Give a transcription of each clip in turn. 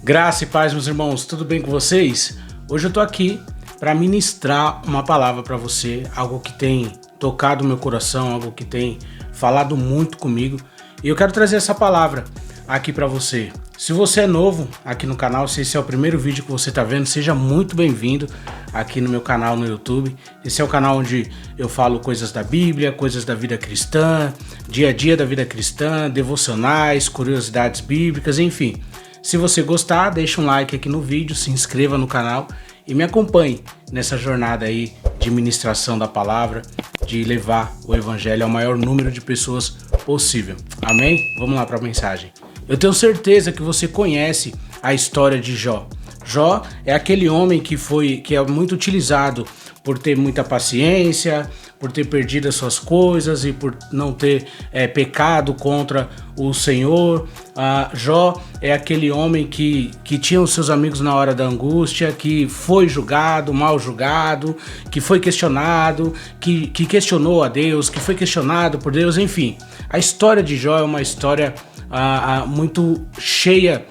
Graça e paz, meus irmãos, tudo bem com vocês? Hoje eu tô aqui para ministrar uma palavra para você, algo que tem tocado meu coração, algo que tem falado muito comigo, e eu quero trazer essa palavra aqui para você. Se você é novo aqui no canal, se esse é o primeiro vídeo que você tá vendo, seja muito bem-vindo aqui no meu canal no YouTube. Esse é o canal onde eu falo coisas da Bíblia, coisas da vida cristã, dia a dia da vida cristã, devocionais, curiosidades bíblicas, enfim. Se você gostar, deixa um like aqui no vídeo, se inscreva no canal e me acompanhe nessa jornada aí de ministração da palavra, de levar o evangelho ao maior número de pessoas possível. Amém? Vamos lá para a mensagem. Eu tenho certeza que você conhece a história de Jó. Jó é aquele homem que é muito utilizado por ter muita paciência, por ter perdido as suas coisas e por não ter pecado contra o Senhor. Jó é aquele homem que tinha os seus amigos na hora da angústia, que foi julgado, mal julgado, que foi questionado, que questionou a Deus, que foi questionado por Deus, enfim. A história de Jó é uma história muito cheia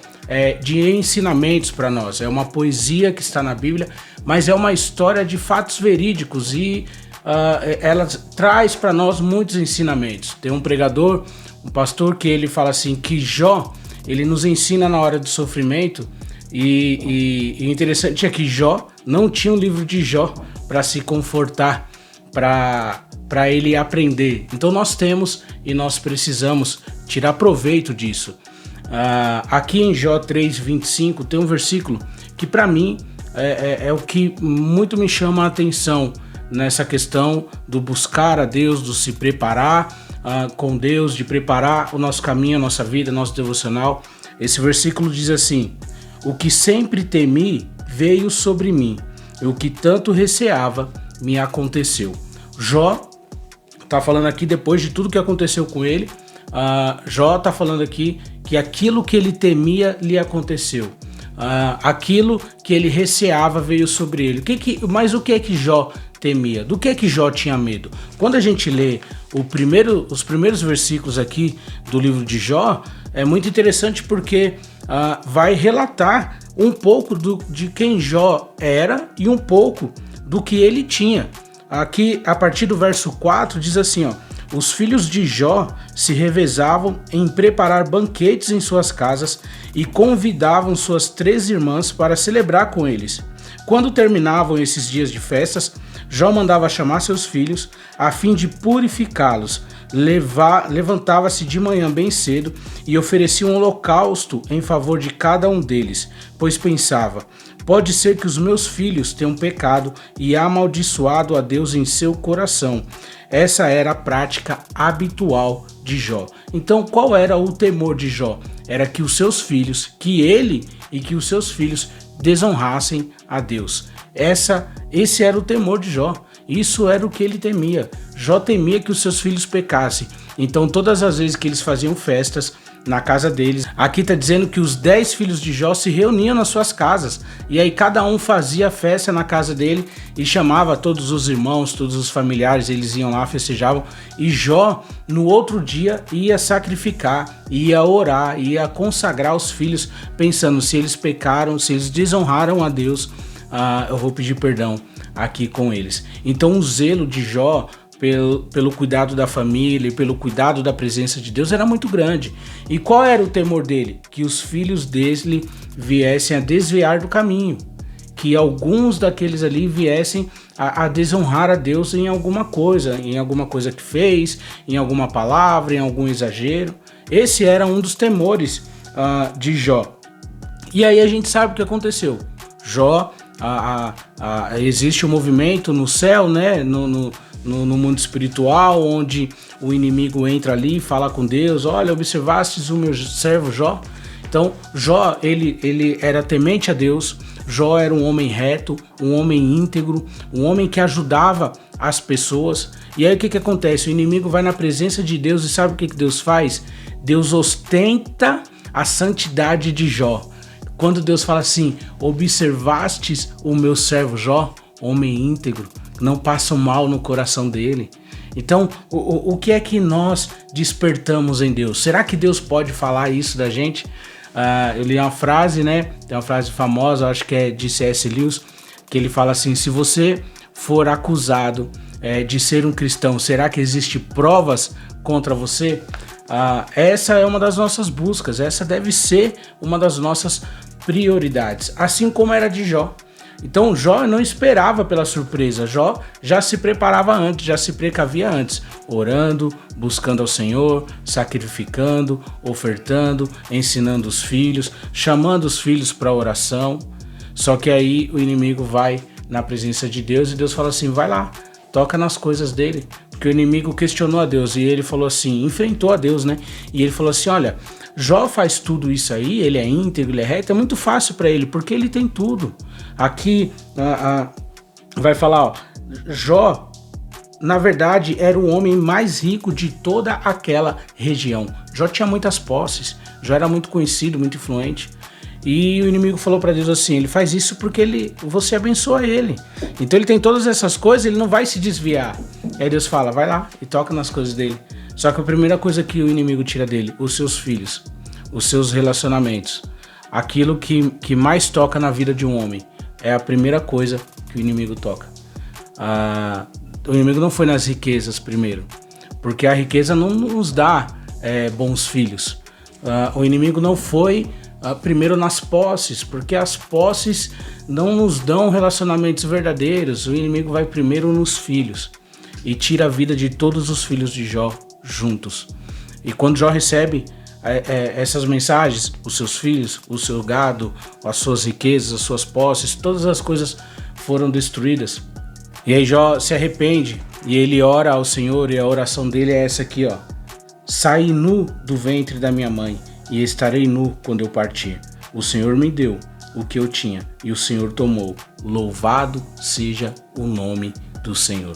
de ensinamentos para nós. É uma poesia que está na Bíblia, mas é uma história de fatos verídicos e ela traz para nós muitos ensinamentos. Tem um pregador, um pastor, que ele fala assim, que Jó, ele nos ensina na hora do sofrimento, e interessante é que Jó não tinha um livro de Jó para se confortar, para ele aprender. Então nós temos e nós precisamos tirar proveito disso. Aqui em Jó 3:25 tem um versículo que para mim é o que muito me chama a atenção nessa questão do buscar a Deus, do se preparar com Deus, de preparar o nosso caminho, a nossa vida, nosso devocional. Esse versículo diz assim: o que sempre temi veio sobre mim, e o que tanto receava me aconteceu. Jó tá falando aqui depois de tudo que aconteceu com ele. Jó tá falando aqui que aquilo que ele temia lhe aconteceu. Aquilo que ele receava veio sobre ele. Mas o que é que Jó temia? Do que é que Jó tinha medo? Quando a gente lê os primeiros versículos aqui do livro de Jó, é muito interessante porque vai relatar um pouco de quem Jó era e um pouco do que ele tinha. Aqui, a partir do verso 4, diz assim, ó: os filhos de Jó se revezavam em preparar banquetes em suas casas e convidavam suas 3 irmãs para celebrar com eles. Quando terminavam esses dias de festas, Jó mandava chamar seus filhos a fim de purificá-los. Levantava-se de manhã bem cedo e oferecia um holocausto em favor de cada um deles, pois pensava: pode ser que os meus filhos tenham pecado e amaldiçoado a Deus em seu coração. Essa era a prática habitual de Jó. Então, qual era o temor de Jó? Era que os seus filhos, que ele e que os seus filhos desonrassem a Deus. Esse era o temor de Jó. Isso era o que ele temia. Jó temia que os seus filhos pecassem. Então, todas as vezes que eles faziam festas na casa deles, aqui está dizendo que os 10 filhos de Jó se reuniam nas suas casas, e aí cada um fazia festa na casa dele e chamava todos os irmãos, todos os familiares, eles iam lá, festejavam, e Jó no outro dia ia sacrificar, ia orar, ia consagrar os filhos, pensando: se eles pecaram, se eles desonraram a Deus, eu vou pedir perdão aqui com eles. Então o zelo de Jó pelo cuidado da família e pelo cuidado da presença de Deus era muito grande. E qual era o temor dele? Que os filhos dele viessem a desviar do caminho, que alguns daqueles ali viessem a desonrar a Deus em alguma coisa que fez, em alguma palavra, em algum exagero. Esse era um dos temores de Jó. E aí a gente sabe o que aconteceu. Jó, existe um movimento no céu, né, no mundo espiritual, onde o inimigo entra ali e fala com Deus: olha, observastes o meu servo Jó? Então, Jó, ele era temente a Deus. Jó era um homem reto, um homem íntegro, um homem que ajudava as pessoas. E aí o que acontece? O inimigo vai na presença de Deus e sabe o que Deus faz? Deus ostenta a santidade de Jó. Quando Deus fala assim: observastes o meu servo Jó, homem íntegro, não passa o mal no coração dele. Então, o que é que nós despertamos em Deus? Será que Deus pode falar isso da gente? Eu li uma frase, né? Tem uma frase famosa, acho que é de C.S. Lewis, que ele fala assim: se você for acusado de ser um cristão, será que existe provas contra você? Essa é uma das nossas buscas, essa deve ser uma das nossas prioridades, assim como era de Jó. Então Jó não esperava pela surpresa, Jó já se preparava antes, já se precavia antes, orando, buscando ao Senhor, sacrificando, ofertando, ensinando os filhos, chamando os filhos para a oração. Só que aí o inimigo vai na presença de Deus e Deus fala assim: vai lá, toca nas coisas dele. Porque o inimigo questionou a Deus e ele falou assim, enfrentou a Deus, né? E ele falou assim: olha, Jó faz tudo isso aí, ele é íntegro, ele é reto, é muito fácil para ele, porque ele tem tudo. Aqui vai falar, ó, Jó, na verdade, era o homem mais rico de toda aquela região. Jó tinha muitas posses, Jó era muito conhecido, muito influente. E o inimigo falou para Deus assim: ele faz isso porque você abençoa ele. Então ele tem todas essas coisas, ele não vai se desviar. Aí Deus fala: vai lá e toca nas coisas dele. Só que a primeira coisa que o inimigo tira dele, os seus filhos, os seus relacionamentos, aquilo que mais toca na vida de um homem, é a primeira coisa que o inimigo toca. O inimigo não foi nas riquezas primeiro, porque a riqueza não nos dá bons filhos. O inimigo não foi primeiro nas posses, porque as posses não nos dão relacionamentos verdadeiros. O inimigo vai primeiro nos filhos e tira a vida de todos os filhos de Jó juntos. E quando Jó recebe essas mensagens, os seus filhos, o seu gado, as suas riquezas, as suas posses, todas as coisas foram destruídas. E aí Jó se arrepende e ele ora ao Senhor, e a oração dele é essa aqui, ó: saí nu do ventre da minha mãe e estarei nu quando eu partir. O Senhor me deu o que eu tinha e o Senhor tomou. Louvado seja o nome do Senhor.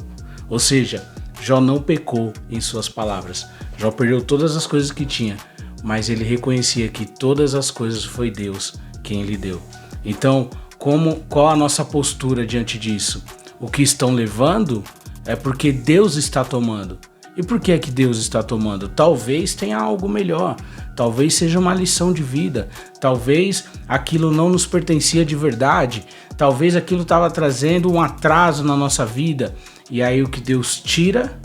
Ou seja, Jó não pecou em suas palavras. Jó perdeu todas as coisas que tinha, mas ele reconhecia que todas as coisas foi Deus quem lhe deu. Então, qual a nossa postura diante disso? O que estão levando é porque Deus está tomando. E por que é que Deus está tomando? Talvez tenha algo melhor, talvez seja uma lição de vida, talvez aquilo não nos pertencia de verdade, talvez aquilo estava trazendo um atraso na nossa vida, e aí o que Deus tira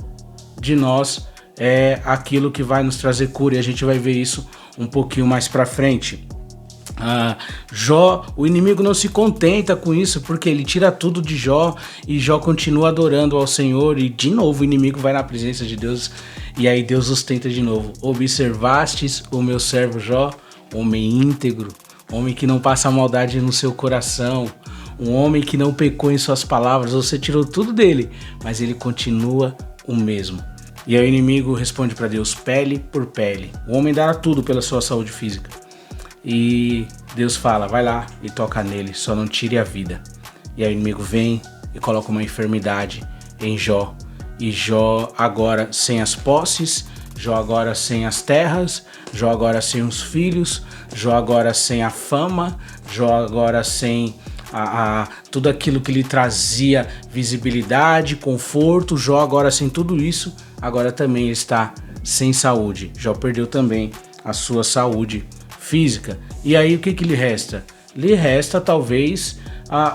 de nós é aquilo que vai nos trazer cura, e a gente vai ver isso um pouquinho mais pra frente. Jó, o inimigo não se contenta com isso, porque ele tira tudo de Jó e Jó continua adorando ao Senhor, e de novo o inimigo vai na presença de Deus e aí Deus os tenta de novo. Observastes o meu servo Jó, homem íntegro, homem que não passa maldade no seu coração, um homem que não pecou em suas palavras. Você tirou tudo dele, mas ele continua o mesmo. E aí o inimigo responde para Deus: pele por pele. O homem dará tudo pela sua saúde física. E Deus fala: vai lá e toca nele, só não tire a vida. E aí o inimigo vem e coloca uma enfermidade em Jó. E Jó agora sem as posses, Jó agora sem as terras, Jó agora sem os filhos, Jó agora sem a fama, Jó agora sem tudo aquilo que lhe trazia visibilidade, conforto. Jó agora sem tudo isso, agora também está sem saúde. Jó perdeu também a sua saúde física. E aí o que lhe resta? Lhe resta talvez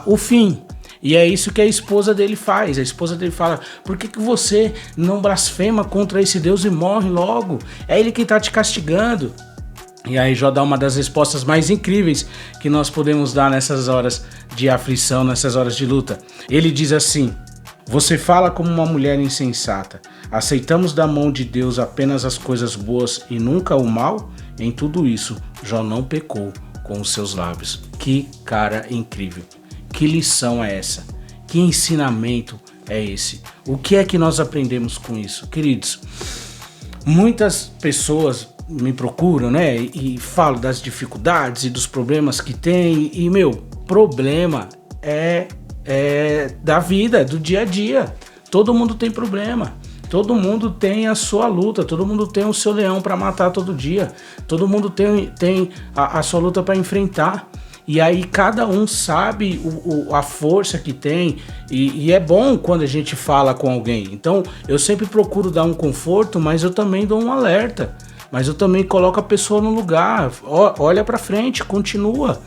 o fim. E é isso que a esposa dele faz. A esposa dele fala: por que você não blasfema contra esse Deus e morre logo? É ele que está te castigando. E aí Jó dá uma das respostas mais incríveis que nós podemos dar nessas horas de aflição, nessas horas de luta. Ele diz assim: você fala como uma mulher insensata. Aceitamos da mão de Deus apenas as coisas boas e nunca o mal? Em tudo isso, Jó não pecou com os seus lábios. Que cara incrível! Que lição é essa? Que ensinamento é esse? O que é que nós aprendemos com isso? Queridos, muitas pessoas me procuram, né? E falam das dificuldades e dos problemas que tem. E, problema é da vida, do dia a dia. Todo mundo tem problema. Todo mundo tem a sua luta, todo mundo tem o seu leão para matar todo dia, todo mundo tem a sua luta para enfrentar. E aí cada um sabe a força que tem, e é bom quando a gente fala com alguém. Então eu sempre procuro dar um conforto, mas eu também dou um alerta. mas eu também coloco a pessoa no lugar. Olha para frente, continua.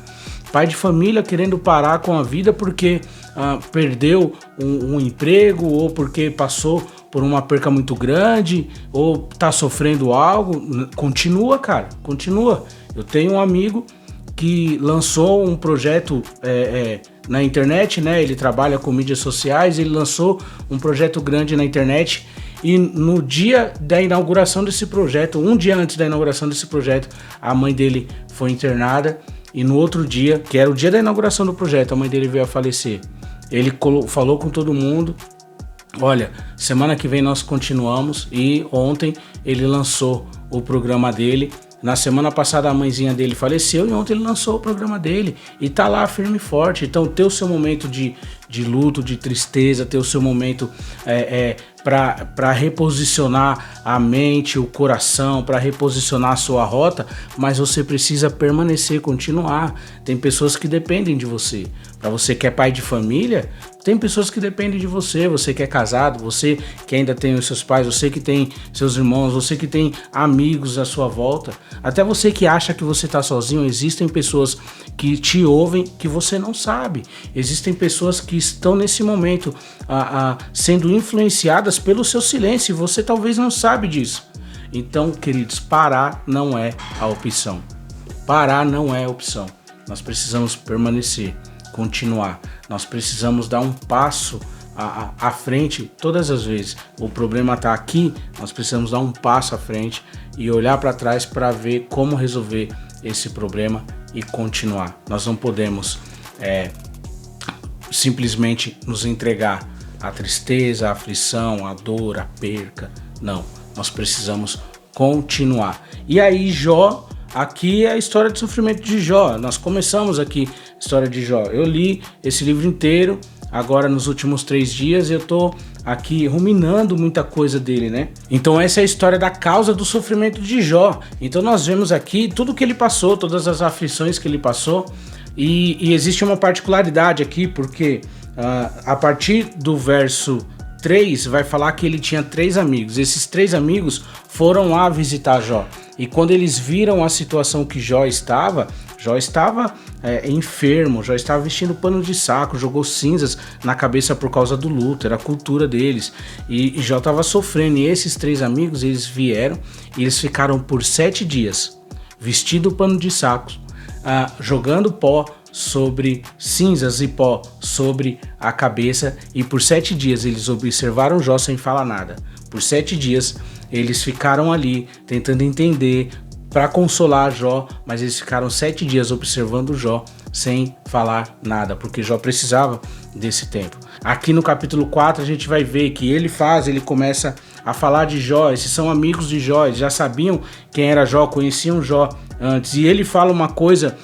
Pai de família querendo parar com a vida porque perdeu um emprego ou porque passou por uma perca muito grande ou tá sofrendo algo. Continua, cara, continua. Eu tenho um amigo que lançou um projeto na internet, né? Ele trabalha com mídias sociais, ele lançou um projeto grande na internet e no dia da inauguração desse projeto, um dia antes da inauguração desse projeto, a mãe dele foi internada. E no outro dia, que era o dia da inauguração do projeto, a mãe dele veio a falecer. Ele falou com todo mundo, olha, semana que vem nós continuamos, e ontem ele lançou o programa dele. Na semana passada a mãezinha dele faleceu e ontem ele lançou o programa dele e tá lá firme e forte. Então ter o seu momento de luto, de tristeza, ter o seu momento para reposicionar a mente, o coração, para reposicionar a sua rota, mas você precisa permanecer, continuar. Tem pessoas que dependem de você. Para você que é pai de família, tem pessoas que dependem de você. Você que é casado, você que ainda tem os seus pais, você que tem seus irmãos, você que tem amigos à sua volta. Até você que acha que você está sozinho, existem pessoas que te ouvem que você não sabe. Existem pessoas que estão nesse momento sendo influenciadas pelo seu silêncio e você talvez não sabe disso. Então, queridos, parar não é a opção. Parar não é a opção. Nós precisamos permanecer, continuar. Nós precisamos dar um passo à frente todas as vezes. O problema está aqui, nós precisamos dar um passo à frente e olhar para trás para ver como resolver esse problema e continuar. Nós não podemos simplesmente nos entregar à tristeza, à aflição, à dor, à perca. Não, nós precisamos continuar. E aí Jó, aqui é a história de sofrimento de Jó. Nós começamos aqui a história de Jó. Eu li esse livro inteiro, agora nos últimos 3 dias eu tô aqui ruminando muita coisa dele, né? Então essa é a história da causa do sofrimento de Jó. Então nós vemos aqui tudo que ele passou, todas as aflições que ele passou, e existe uma particularidade aqui, porque a partir do verso 3 vai falar que ele tinha 3 amigos. Esses 3 amigos foram lá visitar Jó. E quando eles viram a situação que Jó estava enfermo, Jó estava vestindo pano de saco, jogou cinzas na cabeça por causa do luto, era a cultura deles. E Jó estava sofrendo. E esses 3 amigos, eles vieram e eles ficaram por 7 dias vestindo pano de saco, jogando pó sobre cinzas e pó sobre a cabeça, e por 7 dias eles observaram Jó sem falar nada. Por 7 dias eles ficaram ali tentando entender, para consolar Jó, mas eles ficaram 7 dias observando Jó sem falar nada, porque Jó precisava desse tempo. Aqui no capítulo 4 a gente vai ver que ele começa a falar de Jó. Esses são amigos de Jó, eles já sabiam quem era Jó, conheciam Jó antes, e ele fala uma coisa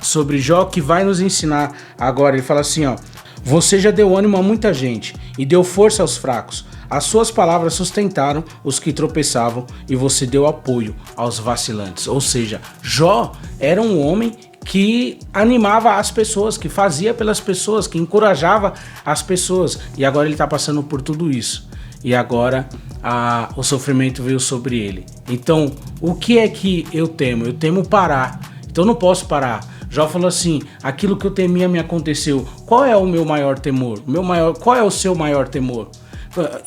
sobre Jó que vai nos ensinar agora. Ele fala assim, ó: você já deu ânimo a muita gente e deu força aos fracos. As suas palavras sustentaram os que tropeçavam e você deu apoio aos vacilantes. Ou seja, Jó era um homem que animava as pessoas, que fazia pelas pessoas, que encorajava as pessoas. E agora ele está passando por tudo isso. E agora o sofrimento veio sobre ele. Então, o que é que eu temo? Eu temo parar. Então eu não posso parar. Jó falou assim: aquilo que eu temia me aconteceu. Qual é o meu maior temor? Qual é o seu maior temor?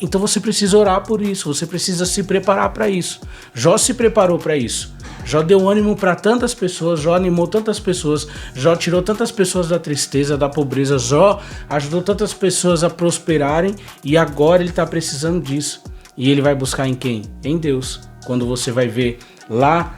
Então você precisa orar por isso, você precisa se preparar para isso. Jó se preparou para isso. Jó deu ânimo para tantas pessoas, Jó animou tantas pessoas, Jó tirou tantas pessoas da tristeza, da pobreza, Jó ajudou tantas pessoas a prosperarem, e agora ele está precisando disso. E ele vai buscar em quem? Em Deus. Quando você vai ver lá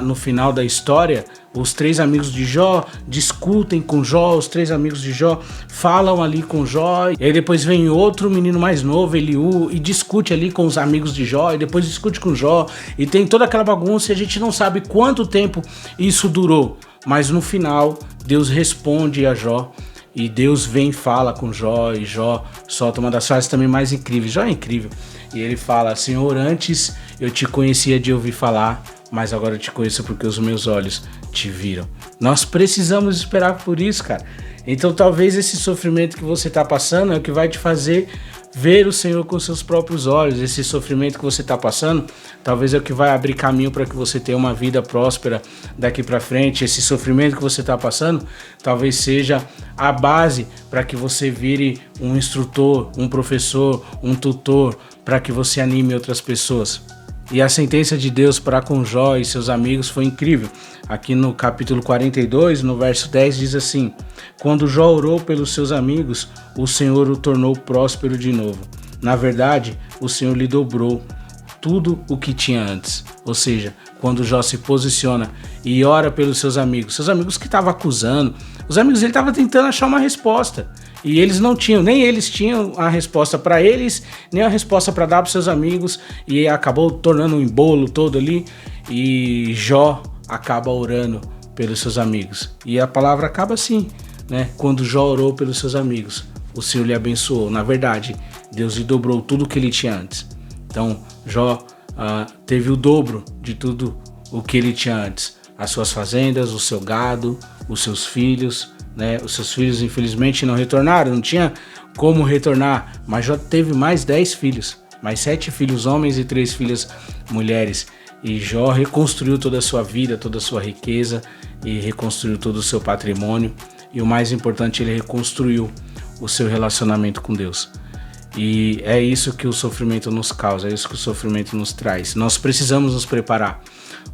no final da história, os 3 amigos de Jó discutem com Jó, os 3 amigos de Jó falam ali com Jó, e aí depois vem outro menino mais novo, Eliú, e discute ali com os amigos de Jó, e depois discute com Jó, e tem toda aquela bagunça, e a gente não sabe quanto tempo isso durou, mas no final Deus responde a Jó, e Deus vem e fala com Jó, e Jó solta uma das frases também mais incríveis. Jó é incrível, e ele fala: Senhor, antes eu te conhecia de ouvir falar, mas agora eu te conheço porque os meus olhos te viram. Nós precisamos esperar por isso, cara. Então talvez esse sofrimento que você está passando é o que vai te fazer ver o Senhor com seus próprios olhos. Esse sofrimento que você está passando, talvez é o que vai abrir caminho para que você tenha uma vida próspera daqui para frente. Esse sofrimento que você está passando, talvez seja a base para que você vire um instrutor, um professor, um tutor, para que você anime outras pessoas. E a sentença de Deus para com Jó e seus amigos foi incrível. Aqui no capítulo 42, no verso 10, diz assim: quando Jó orou pelos seus amigos, o Senhor o tornou próspero de novo. Na verdade, o Senhor lhe dobrou tudo o que tinha antes. Ou seja, quando Jó se posiciona e ora pelos seus amigos que estavam acusando, os amigos dele estavam tentando achar uma resposta. E eles não tinham, nem eles tinham a resposta para eles, nem a resposta para dar para seus amigos, e acabou tornando um embolo todo ali, e Jó acaba orando pelos seus amigos. E a palavra acaba assim, né? Quando Jó orou pelos seus amigos, o Senhor lhe abençoou. Na verdade, Deus lhe dobrou tudo o que ele tinha antes. Então, Jó teve o dobro de tudo o que ele tinha antes. As suas fazendas, o seu gado, os seus filhos, né? Os seus filhos infelizmente não retornaram, não tinha como retornar, mas Jó teve mais 10 filhos, mais 7 filhos homens e 3 filhas mulheres. E Jó reconstruiu toda a sua vida, toda a sua riqueza e reconstruiu todo o seu patrimônio. E o mais importante, ele reconstruiu o seu relacionamento com Deus. E é isso que o sofrimento nos causa, é isso que o sofrimento nos traz. Nós precisamos nos preparar.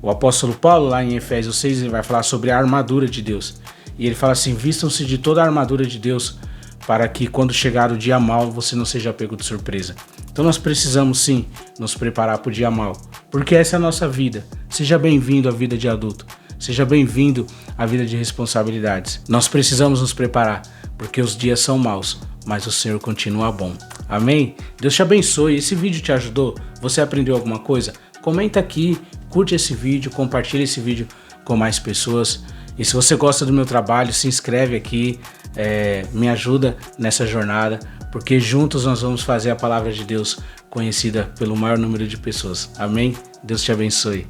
O apóstolo Paulo, lá em Efésios 6, ele vai falar sobre a armadura de Deus. E ele fala assim: vistam-se de toda a armadura de Deus, para que quando chegar o dia mau, você não seja pego de surpresa. Então nós precisamos sim nos preparar para o dia mau, porque essa é a nossa vida. Seja bem-vindo à vida de adulto, seja bem-vindo à vida de responsabilidades. Nós precisamos nos preparar, porque os dias são maus, mas o Senhor continua bom. Amém? Deus te abençoe. Esse vídeo te ajudou? Você aprendeu alguma coisa? Comenta aqui, curte esse vídeo, compartilha esse vídeo com mais pessoas. E se você gosta do meu trabalho, se inscreve aqui, me ajuda nessa jornada, porque juntos nós vamos fazer a palavra de Deus conhecida pelo maior número de pessoas. Amém? Deus te abençoe.